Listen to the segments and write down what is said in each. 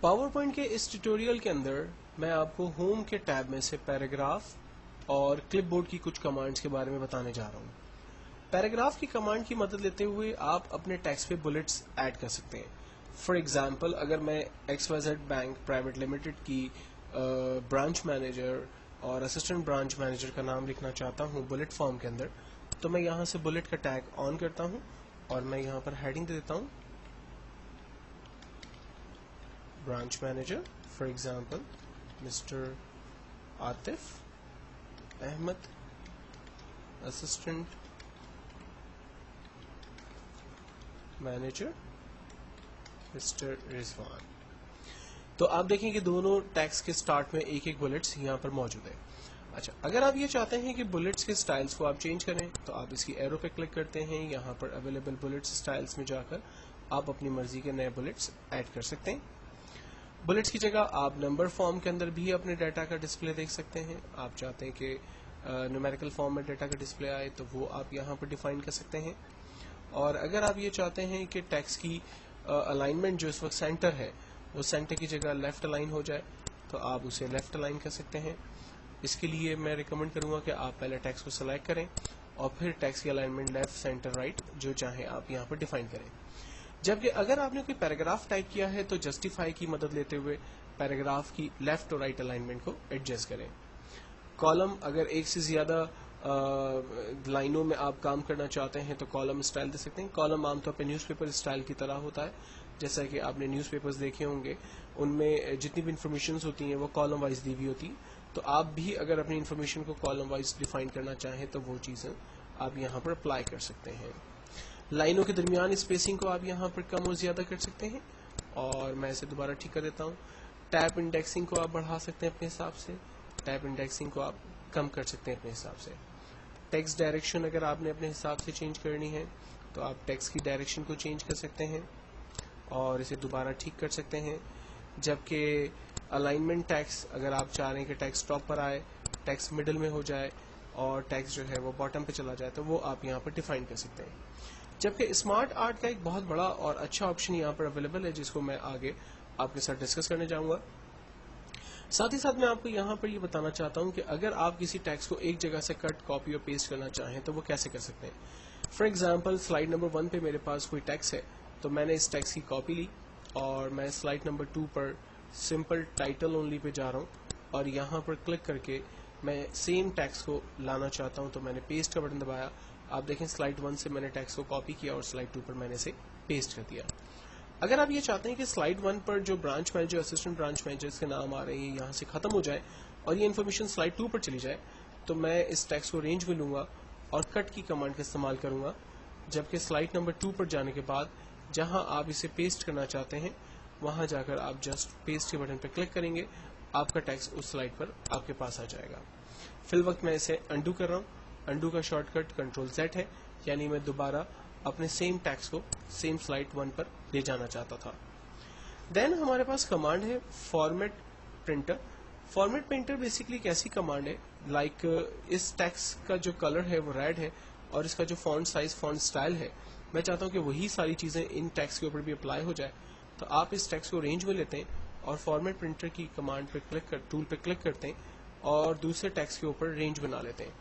Power point کے اس tutorial کے اندر میں آپ کو ہوم کے ٹیب میں سے پیراگراف اور کلپ بورڈ کی کچھ کمانڈز کے بارے میں بتانے جا رہا ہوں. پیراگراف کی کمانڈ کی مدد لیتے ہوئے آپ اپنے ٹیکسٹ پہ بلٹس ایڈ کر سکتے ہیں. فار ایگزامپل اگر میں XYZ بینک پرائیویٹ لمیٹڈ کی برانچ مینیجر اور اسسٹنٹ برانچ مینیجر کا نام لکھنا چاہتا ہوں بلٹ فارم کے اندر، تو میں یہاں سے بلٹ کا ٹیگ آن کرتا ہوں اور میں یہاں پر ہیڈنگ دے دیتا ہوں branch manager, for example mister Atif Ahmed, assistant manager mister Rizwan. تو آپ دیکھیں کہ دونوں ٹیکسٹ کے سٹارٹ میں ایک ایک بلٹس یہاں پر موجود ہے. اچھا، اگر آپ یہ چاہتے ہیں کہ بلٹس کے سٹائلز کو آپ چینج کریں تو آپ اس کی ایرو پہ کلک کرتے ہیں. یہاں پر اویلیبل بلٹس سٹائلز میں جا کر آپ اپنی مرضی کے نئے بلٹس ایڈ کر سکتے ہیں. بلٹس کی جگہ آپ نمبر فارم کے اندر بھی اپنے ڈیٹا کا ڈسپلے دیکھ سکتے ہیں. آپ چاہتے ہیں کہ نیومیریکل فارم میں ڈیٹا کا ڈسپلے آئے تو وہ آپ یہاں پر ڈیفائن کر سکتے ہیں. اور اگر آپ یہ چاہتے ہیں کہ ٹیکسٹ کی الائنمنٹ جو اس وقت سینٹر ہے وہ سینٹر کی جگہ لیفٹ الائن ہو جائے تو آپ اسے لیفٹ الائن کر سکتے ہیں. اس کے لیے میں ریکمینڈ کروں گا کہ آپ پہلے ٹیکسٹ کو سلیکٹ کریں اور پھر ٹیکسٹ کی الائنمنٹ لیفٹ سینٹر رائٹ جو چاہیں آپ یہاں پر ڈیفائن کریں. جبکہ اگر آپ نے کوئی پیراگراف ٹائپ کیا ہے تو جسٹیفائی کی مدد لیتے ہوئے پیراگراف کی لیفٹ اور رائٹ الائنمنٹ کو ایڈجسٹ کریں. کالم اگر ایک سے زیادہ لائنوں میں آپ کام کرنا چاہتے ہیں تو کالم اسٹائل دے سکتے ہیں. کالم عام طور پہ نیوز پیپر اسٹائل کی طرح ہوتا ہے. جیسا کہ آپ نے نیوز پیپرز دیکھے ہوں گے ان میں جتنی بھی انفارمیشنز ہوتی ہیں وہ کالم وائز دی ہوئی ہوتی ہیں. تو آپ بھی اگر اپنی انفارمیشن کو کالم وائز ڈیفائن کرنا چاہیں تو وہ چیزیں آپ یہاں پر اپلائی کر سکتے ہیں. لائنوں کے درمیان اسپیسنگ کو آپ یہاں پر کم اور زیادہ کر سکتے ہیں. اور میں اسے دوبارہ ٹھیک کر دیتا ہوں. ٹیپ انڈیکسنگ کو آپ بڑھا سکتے ہیں اپنے حساب سے. ٹیپ انڈیکسنگ کو آپ کم کر سکتے ہیں اپنے حساب سے. ٹیکسٹ ڈائریکشن اگر آپ نے اپنے حساب سے چینج کرنی ہے تو آپ ٹیکسٹ کی ڈائریکشن کو چینج کر سکتے ہیں اور اسے دوبارہ ٹھیک کر سکتے ہیں. جبکہ الائنمنٹ ٹیکسٹ اگر آپ چاہ رہے ہیں کہ ٹیکسٹ ٹاپ پر آئے، ٹیکسٹ مڈل میں ہو جائے اور ٹیکسٹ جو ہے وہ باٹم پہ چلا جائے تو وہ آپ یہاں پر ڈیفائن کر سکتے ہیں. جبکہ اسمارٹ آرٹ کا ایک بہت بڑا اور اچھا آپشن یہاں پر اویلیبل ہے جس کو میں آگے آپ کے ساتھ ڈسکس کرنے جاؤں گا. ساتھ ہی ساتھ میں آپ کو یہاں پر یہ بتانا چاہتا ہوں کہ اگر آپ کسی ٹیکسٹ کو ایک جگہ سے کٹ، کاپی اور پیسٹ کرنا چاہیں تو وہ کیسے کر سکتے ہیں. فار ایگزامپل سلائیڈ نمبر 1 پہ میرے پاس کوئی ٹیکسٹ ہے تو میں نے اس ٹیکسٹ کی کاپی لی اور میں سلائیڈ نمبر 2 پر سمپل ٹائٹل اونلی پہ جا رہا ہوں اور یہاں پر کلک کر کے میں سیم ٹیکسٹ کو لانا چاہتا ہوں تو میں نے پیسٹ کا بٹن دبایا. آپ دیکھیں سلائیڈ 1 سے میں نے ٹیکسٹ کو کاپی کیا اور سلائیڈ 2 پر میں نے اسے پیسٹ کر دیا. اگر آپ یہ چاہتے ہیں کہ سلائیڈ 1 پر جو branch manager, assistant branch manager کے نام آ رہے ہیں یہاں سے ختم ہو جائے اور یہ انفارمیشن سلائیڈ 2 پر چلی جائے تو میں اس ٹیکسٹ کو رینج میں لوں گا اور کٹ کی کمانڈ کا استعمال کروں گا. جبکہ سلائیڈ نمبر 2 پر جانے کے بعد جہاں آپ اسے پیسٹ کرنا چاہتے ہیں وہاں جا کر آپ جسٹ پیسٹ کے بٹن پہ کلک کریں گے، آپ کا ٹیکسٹ اس سلائیڈ پر آپ کے پاس آ جائے گا. فی الوقت میں اسے انڈو کر رہا ہوں. انڈو کا شارٹ کٹ کنٹرول Z ہے، یعنی میں دوبارہ اپنے سیم ٹیکسٹ کو سیم سلائیڈ 1 پر لے جانا چاہتا تھا. دین ہمارے پاس کمانڈ ہے format printer. Format printer basically ایک ایسی کمانڈ ہے لائک اس ٹیکسٹ کا جو کلر ہے وہ ریڈ ہے اور اس کا جو فونٹ سائز، فونٹ سٹائل ہے، میں چاہتا ہوں کہ وہی ساری چیزیں ان ٹیکسٹ کے اوپر بھی اپلائی ہو جائے. تو آپ اس ٹیکسٹ کو رینج میں لیتے ہیں اور فارمیٹ پرنٹر کی کمانڈ پہ ٹول پہ کلک کرتے ہیں اور دوسرے ٹیکسٹ کے اوپر رینج بنا لیتے ہیں.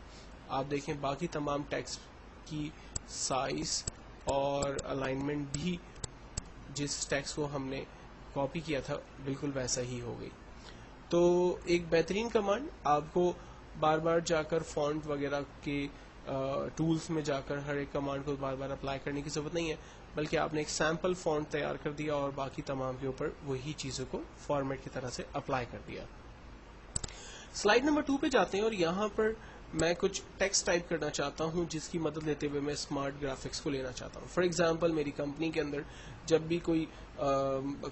آپ دیکھیں باقی تمام ٹیکسٹ کی سائز اور الائنمنٹ بھی جس ٹیکسٹ کو ہم نے کاپی کیا تھا بالکل ویسا ہی ہو گئی. تو ایک بہترین کمانڈ، آپ کو بار بار جا کر فونٹ وغیرہ کے ٹولز میں جا کر ہر ایک کمانڈ کو بار بار اپلائی کرنے کی ضرورت نہیں ہے، بلکہ آپ نے ایک سیمپل فونٹ تیار کر دیا اور باقی تمام کے اوپر وہی چیزوں کو فارمیٹ کی طرح سے اپلائی کر دیا. سلائیڈ نمبر 2 پہ جاتے ہیں اور یہاں پر میں کچھ ٹیکسٹ ٹائپ کرنا چاہتا ہوں جس کی مدد لیتے ہوئے میں اسمارٹ گرافکس کو لینا چاہتا ہوں. فار ایگزامپل میری کمپنی کے اندر جب بھی کوئی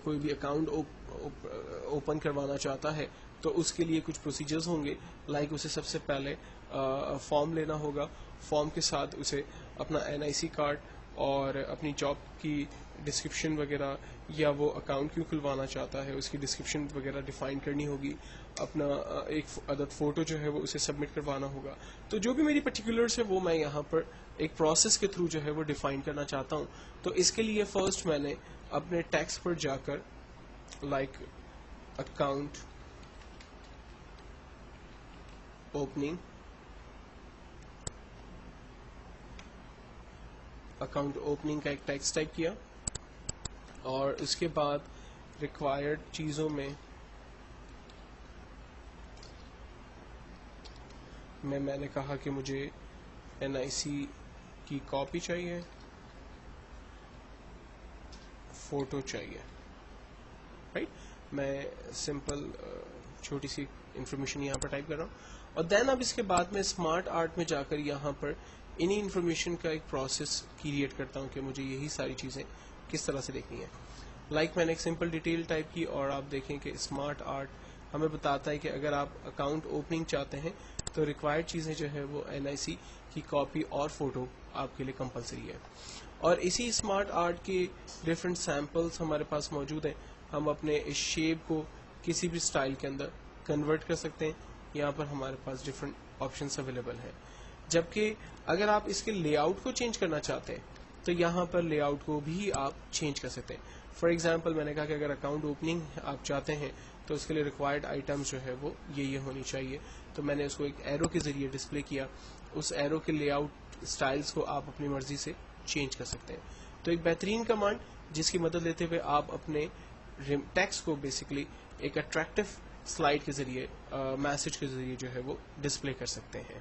بھی اکاؤنٹ اوپن کروانا چاہتا ہے تو اس کے لیے کچھ پروسیجرز ہوں گے. لائک اسے سب سے پہلے فارم لینا ہوگا. فارم کے ساتھ اسے اپنا NIC کارڈ اور اپنی جاب کی ڈسکرپشن وغیرہ یا وہ اکاؤنٹ کیوں کھلوانا چاہتا ہے اس کی ڈسکرپشن وغیرہ ڈیفائن کرنی ہوگی. اپنا ایک عدد فوٹو جو ہے وہ اسے سبمٹ کروانا ہوگا. تو جو بھی میری پرٹیکولرز ہے وہ میں یہاں پر ایک پروسیس کے تھرو جو ہے وہ ڈیفائن کرنا چاہتا ہوں. تو اس کے لیے فرسٹ میں نے اپنے ٹیکسٹ پر جا کر like account opening, account opening کا ایک ٹیکسٹ ٹائپ کیا, اور اس کے بعد ریکوائرڈ چیزوں میں میں نے کہا کہ مجھے NIC کی کاپی چاہیے, فوٹو چاہیے, رائٹ. میں سمپل چھوٹی سی انفارمیشن یہاں پر ٹائپ کر رہا ہوں, اور دین اب اس کے بعد میں اسمارٹ آرٹ میں جا کر یہاں پر انہی انفارمیشن کا ایک پروسیس کریٹ کرتا ہوں کہ مجھے یہی ساری چیزیں کس طرح سے دیکھنی ہے. لائک میں نے ایک سمپل ڈیٹیل ٹائپ کی, اور آپ دیکھیں کہ اسمارٹ آرٹ ہمیں بتاتا ہے کہ اگر آپ اکاؤنٹ اوپننگ چاہتے ہیں تو ریکوائرڈ چیزیں جو ہے وہ NIC کی کاپی اور فوٹو آپ کے لیے کمپلسری ہے. اور اسی اسمارٹ آرٹ کے ڈفرینٹ سیمپلس ہمارے پاس موجود ہیں. ہم اپنے اس شیپ کو کسی بھی اسٹائل کے اندر کنورٹ کر سکتے ہیں. یہاں پر ہمارے پاس ڈفرینٹ آپشنس اویلیبل ہیں. جبکہ اگر آپ اس کے لے آؤٹ کو چینج کرنا چاہتے ہیں تو یہاں پر لے آؤٹ کو بھی آپ چینج کر سکتے ہیں. فار ایگزامپل میں نے کہا کہ اگر اکاؤنٹ اوپننگ آپ چاہتے ہیں تو اس کے لیے ریکوائرڈ آئٹمس جو ہے وہ یہ ہونی چاہیے. تو میں نے اس کو ایک ایرو کے ذریعے ڈسپلے کیا. اس ایرو کے لے آؤٹ اسٹائلس کو آپ اپنی مرضی سے چینج کر سکتے ہیں. تو ایک بہترین کمانڈ جس کی مدد لیتے ہوئے آپ اپنے ٹیکسٹ کو بیسکلی ایک اٹریکٹیو سلائڈ کے ذریعے, میسج کے ذریعے جو ہے وہ ڈسپلے کر سکتے ہیں.